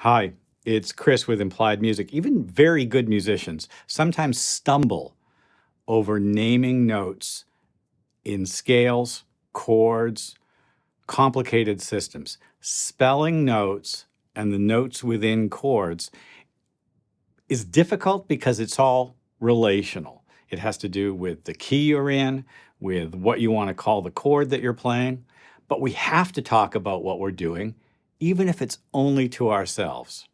Hi, it's Chris with Implied Music. Even very good musicians sometimes stumble over naming notes in scales, chords, complicated systems. Spelling notes and the notes within chords is difficult because it's all relational. It has to do with the key you're in, with what you want to call the chord that you're playing. But we have to talk about what we're doing, even if it's only to ourselves.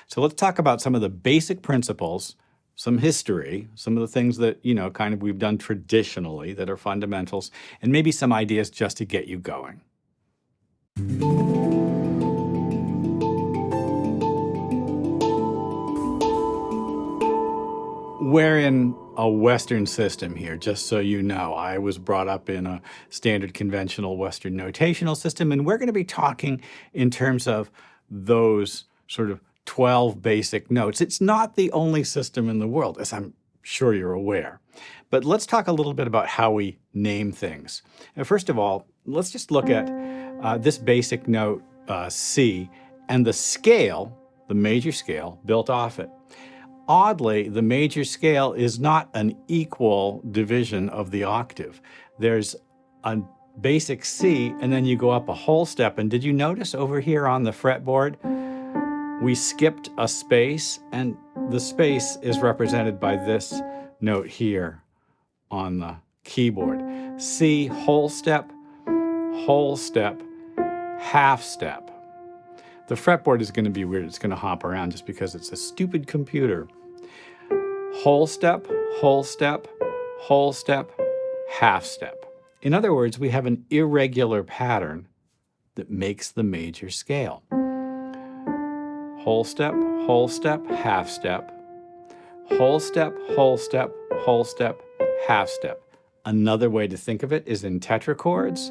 So let's talk about some of the basic principles, some history, some of the things that, kind of we've done traditionally that are fundamentals, and maybe some ideas just to get you going. We're in a Western system here, just so you know. I was brought up in a standard conventional Western notational system, and we're going to be talking in terms of those sort of 12 basic notes. It's not the only system in the world, as I'm sure you're aware. But let's talk a little bit about how we name things. And first of all, let's just look at this basic note, C, and the scale, the major scale, built off it. Oddly, the major scale is not an equal division of the octave. There's a basic C, and then you go up a whole step. And did you notice over here on the fretboard, we skipped a space, and the space is represented by this note here on the keyboard. C, whole step, half step. The fretboard is going to be weird. It's going to hop around just because it's a stupid computer. Whole step, half step. In other words, we have an irregular pattern that makes the major scale. Whole step, half step. Whole step, half step. Another way to think of it is in tetrachords.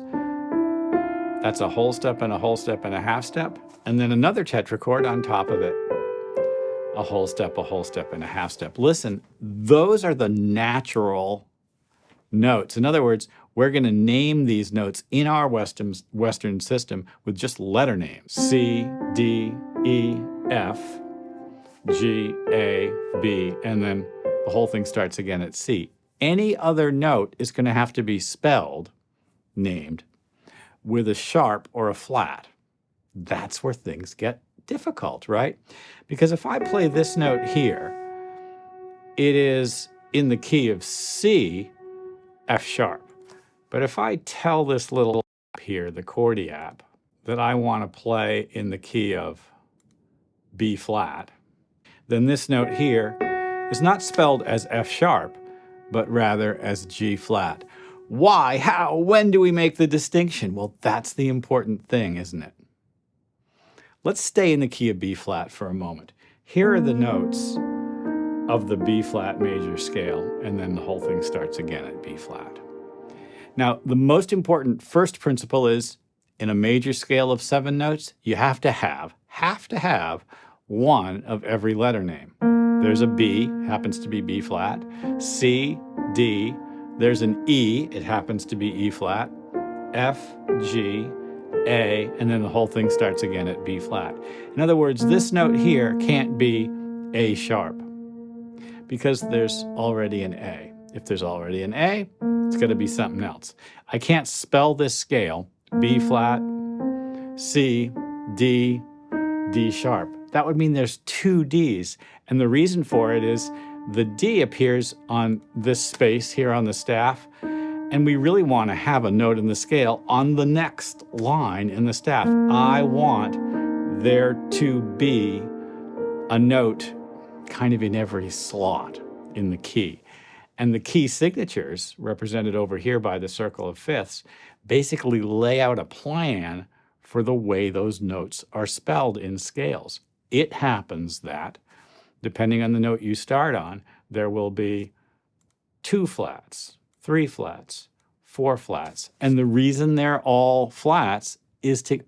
That's a whole step and a half step. And then another tetrachord on top of it. A whole step and a half step. Listen, those are the natural notes. In other words, we're going to name these notes in our Western system with just letter names. C, D, E, F, G, A, B, and then the whole thing starts again at C. Any other note is going to have to be spelled, named, with a sharp or a flat. That's where things get difficult, right? Because if I play this note here, it is in the key of C, F sharp. But if I tell this little app here, the Chordy app, that I want to play in the key of B flat, then this note here is not spelled as F sharp, but rather as G flat. Why? How? When do we make the distinction? Well, that's the important thing, isn't it? Let's stay in the key of B flat for a moment. Here are the notes of the B flat major scale, and then the whole thing starts again at B flat. Now, the most important first principle is, in a major scale of 7 notes, you have to have one of every letter name. There's a B, happens to be B flat, C, D, there's an E, it happens to be E flat, F, G, A, and then the whole thing starts again at B flat. In other words, this note here can't be A sharp because there's already an A. If there's already an A, it's going to be something else. I can't spell this scale, B flat, C, D, D sharp. That would mean there's 2 Ds. And the reason for it is the D appears on this space here on the staff, and we really want to have a note in the scale on the next line in the staff. I want there to be a note kind of in every slot in the key. And the key signatures, represented over here by the circle of fifths, basically lay out a plan for the way those notes are spelled in scales. It happens that, depending on the note you start on, there will be 2 flats, 3 flats, 4 flats. And the reason they're all flats is to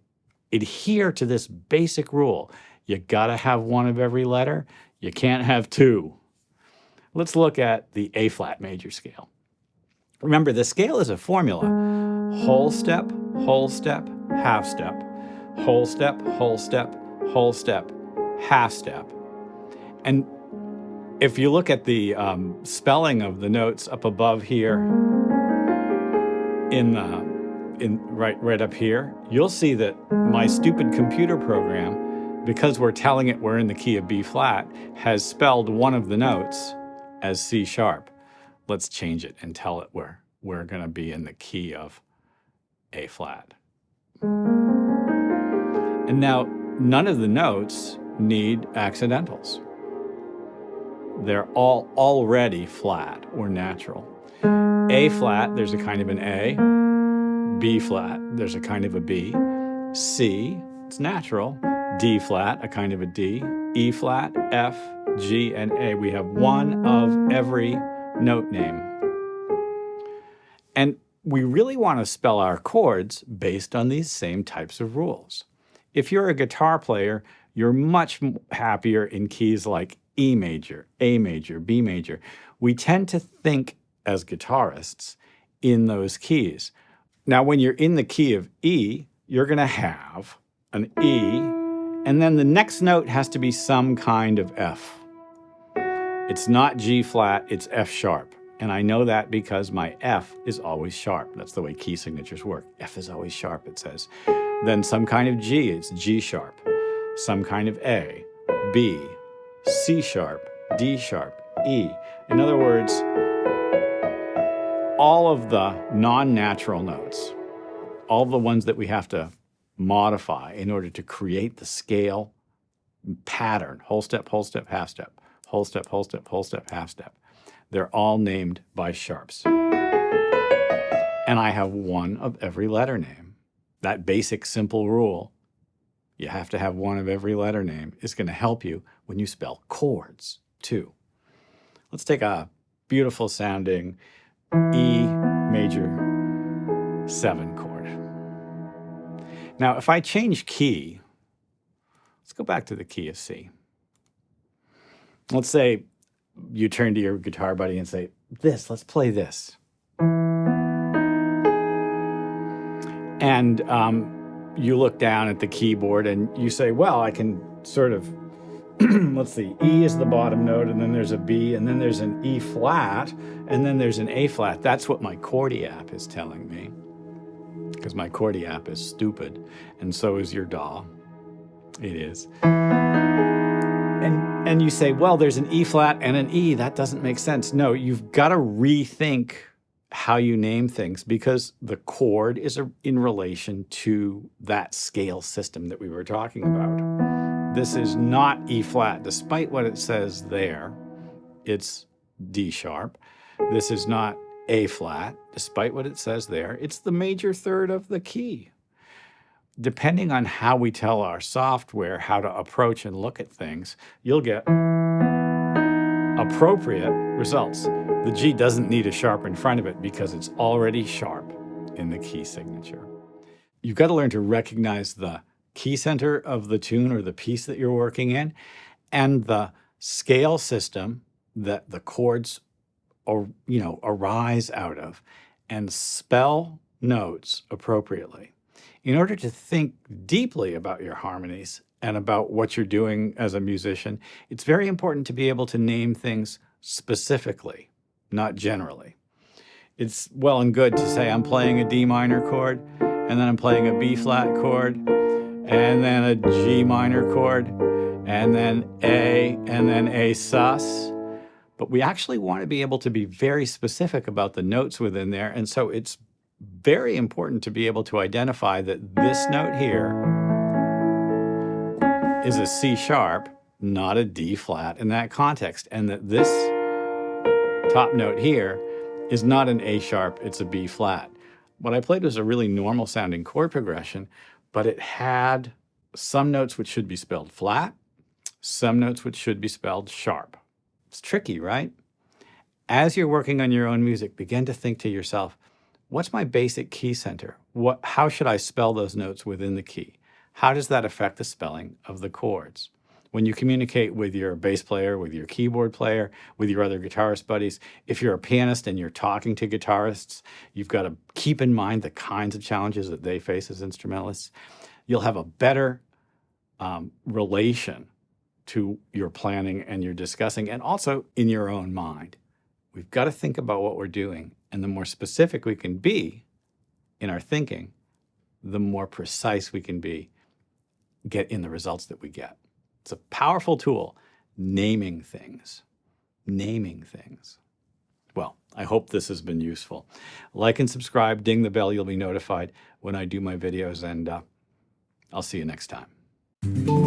adhere to this basic rule. You gotta have one of every letter. You can't have 2. Let's look at the A flat major scale. Remember, the scale is a formula. Whole step, half step, whole step, whole step, half step. And if you look at the spelling of the notes up above here, right up here, you'll see that my stupid computer program, because we're telling it we're in the key of B flat, has spelled one of the notes as C sharp. Let's change it and tell it we're going to be in the key of A flat. And now none of the notes need accidentals. They're all already flat or natural. A flat, there's a kind of an A. B flat, there's a kind of a B. C, it's natural. D flat, a kind of a D. E flat, F, G, and A. We have one of every note name. And we really want to spell our chords based on these same types of rules. If you're a guitar player, you're much happier in keys like E major, A major, B major. We tend to think as guitarists in those keys. Now, when you're in the key of E, you're going to have an E, and then the next note has to be some kind of F. It's not G flat, it's F sharp. And I know that because my F is always sharp. That's the way key signatures work. F is always sharp, it says. Then some kind of G, it's G sharp. Some kind of A, B, C sharp, D sharp, E. In other words, all of the non-natural notes, all the ones that we have to modify in order to create the scale pattern, whole step, half step, whole step, half step, they're all named by sharps. And I have one of every letter name. That basic simple rule, you have to have one of every letter name, is going to help you when you spell chords too. Let's take a beautiful sounding E major 7 chord. Now, if I change key, let's go back to the key of C. Let's say you turn to your guitar buddy and say, let's play this. And you look down at the keyboard and you say, well, I can sort of, let's see, E is the bottom note, and then there's a B, and then there's an E flat, and then there's an A flat. That's what my chordy app is telling me, because my chordy app is stupid, and so is your DAW. It is. And you say, well, there's an E flat and an E. That doesn't make sense. No, you've got to rethink how you name things, because the chord is in relation to that scale system that we were talking about. This is not E flat, despite what it says there. It's D sharp. This is not A flat, despite what it says there. It's the major third of the key. Depending on how we tell our software how to approach and look at things, you'll get appropriate results. The G doesn't need a sharp in front of it because it's already sharp in the key signature. You've got to learn to recognize the key center of the tune or the piece that you're working in, and the scale system that the chords arise out of, and spell notes appropriately. In order to think deeply about your harmonies and about what you're doing as a musician, it's very important to be able to name things specifically, not generally. It's well and good to say I'm playing a D minor chord, and then I'm playing a B flat chord, and then a G minor chord, and then A sus. But we actually want to be able to be very specific about the notes within there, and so it's very important to be able to identify that this note here is a C sharp, not a D flat in that context, and that this top note here is not an A sharp, it's a B flat. What I played was a really normal sounding chord progression, but it had some notes which should be spelled flat, some notes which should be spelled sharp. It's tricky, right? As you're working on your own music, begin to think to yourself, what's my basic key center? How should I spell those notes within the key? How does that affect the spelling of the chords? When you communicate with your bass player, with your keyboard player, with your other guitarist buddies, if you're a pianist and you're talking to guitarists, you've got to keep in mind the kinds of challenges that they face as instrumentalists. You'll have a better relation to your planning and your discussing, and also in your own mind. We've got to think about what we're doing. And the more specific we can be in our thinking, the more precise we can get in the results that we get. It's a powerful tool, naming things. Naming things. Well, I hope this has been useful. Like and subscribe, ding the bell, you'll be notified when I do my videos, and I'll see you next time.